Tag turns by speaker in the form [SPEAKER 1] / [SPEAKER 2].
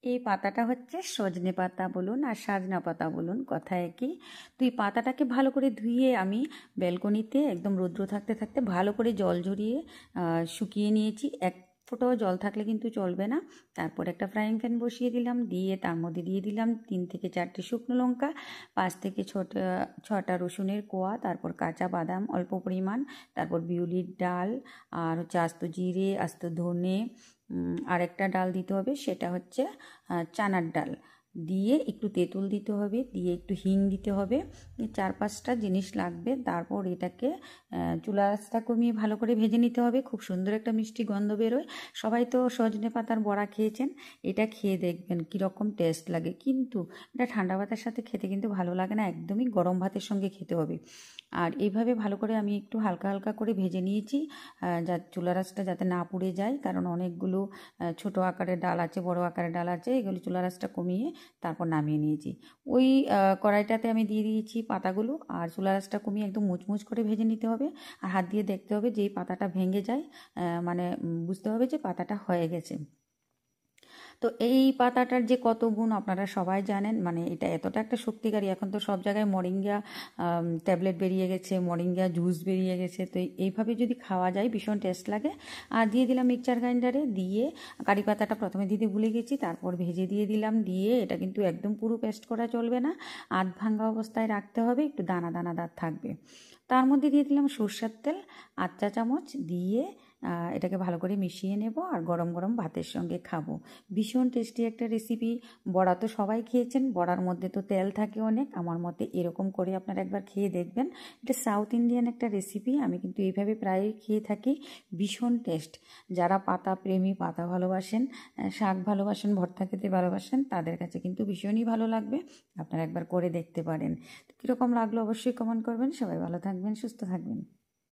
[SPEAKER 1] এই পাতাটা হচ্ছে সজনে পাতা বলুন আর সাজনা পাতা বলুন, কথা একই। তো এই পাতাটাকে ভালো করে ধুয়ে আমি ব্যালকনিতে একদম রৌদ্র থাকতে থাকতে ভালো করে জল ঝরিয়ে শুকিয়ে নিয়েছি। এক ফোঁটাও জল থাকলে কিন্তু চলবে না। তারপর একটা ফ্রাইং প্যান বসিয়ে দিলাম, দিয়ে তার মধ্যে দিয়ে দিলাম 3 থেকে 4টে শুকনো লঙ্কা, 5 থেকে 6টা রসুনের কোয়া, তারপর কাঁচা বাদাম অল্প পরিমাণ, তারপর বিউলির ডাল, আর হচ্ছে আস্ত জিরে, আস্ত ধনে, আর একটা ডাল দিতে হবে, সেটা হচ্ছে চানার ডাল। দিয়ে একটু তেঁতুল দিতে হবে, দিয়ে একটু হিং দিতে হবে, 4-5টা জিনিস লাগবে। তারপর এটাকে চুলা আঁচটা কমিয়ে ভালো করে ভেজে নিতে হবে। খুব সুন্দর একটা মিষ্টি গন্ধ বেরোয়। সবাই তো সজনে পাতার বড়া খেয়েছেন, এটা খেয়ে দেখবেন কীরকম টেস্ট লাগে। কিন্তু এটা ঠান্ডা ভাতের সাথে খেতে কিন্তু ভালো লাগে না, একদমই গরম ভাতের সঙ্গে খেতে হবে। আর এইভাবে ভালো করে আমি একটু হালকা হালকা করে ভেজে নিয়েছি, যা চুলা আঁচটা যাতে না পুড়ে যায়, কারণ অনেকগুলো ছোট আকারের ডাল আছে, বড় আকারের ডাল আছে, এগুলো চুলা আঁচটা কমিয়ে তারপর নামিয়ে নিয়েছি। ওই কড়াইটাতে আমি দিয়ে দিয়েছি পাতাগুলো, আর চুলা আঁচটা কমিয়ে একদম মুচমুচ করে ভেজে নিতে হবে। আর হাত দিয়ে দেখতে হবে, যেই পাতাটা ভেঙে যায় মানে বুঝতে হবে যে পাতাটা হয়ে গেছে। তো এই পাতাটার যে কত গুণ আপনারা সবাই জানেন, মানে এটা এতটা একটা শক্তিকারী। এখন তো সব জায়গায় মরিঙ্গা ট্যাবলেট বেরিয়ে গেছে, মরিঙ্গা জুস বেরিয়ে গেছে। তো এইভাবে যদি খাওয়া যায় ভীষণ টেস্ট লাগে। আর দিয়ে দিলাম মিক্সচার গ্রাইন্ডারে, দিয়ে কারি পাতাটা প্রথমে দিতে ভুলে গেছি, তারপর ভেজে দিয়ে দিলাম। দিয়ে এটা কিন্তু একদম পুরো পেস্ট করা চলবে না, আধ ভাঙ্গা অবস্থায় রাখতে হবে, একটু দানা দানাদার থাকবে। তার মধ্যে দিয়ে দিলাম সরষের তেল 8 চা চামচ, দিয়ে এটাকে ভালো করে মিশিয়ে নেব আর গরম গরম ভাতের সঙ্গে খাবো। ভীষণ টেস্টি একটা রেসিপি। বড়া তো সবাই খেয়েছেন, বড়ার মধ্যে তো তেল থাকে অনেক। আমার মতে এরকম করে আপনারা একবার খেয়ে দেখবেন। এটা সাউথ ইন্ডিয়ান একটা রেসিপি, আমি কিন্তু এইভাবে প্রায়ই খেয়ে থাকি। ভীষণ টেস্ট। যারা পাতা প্রেমী, পাতা ভালোবাসেন, শাক ভালোবাসেন, ভর্তা খেতে ভালোবাসেন, তাদের কাছে কিন্তু ভীষণই ভালো লাগবে। আপনারা একবার করে দেখতে পারেন। কীরকম লাগলো অবশ্যই কমেন্ট করবেন। সবাই ভালো থাকবেন, সুস্থ থাকবেন।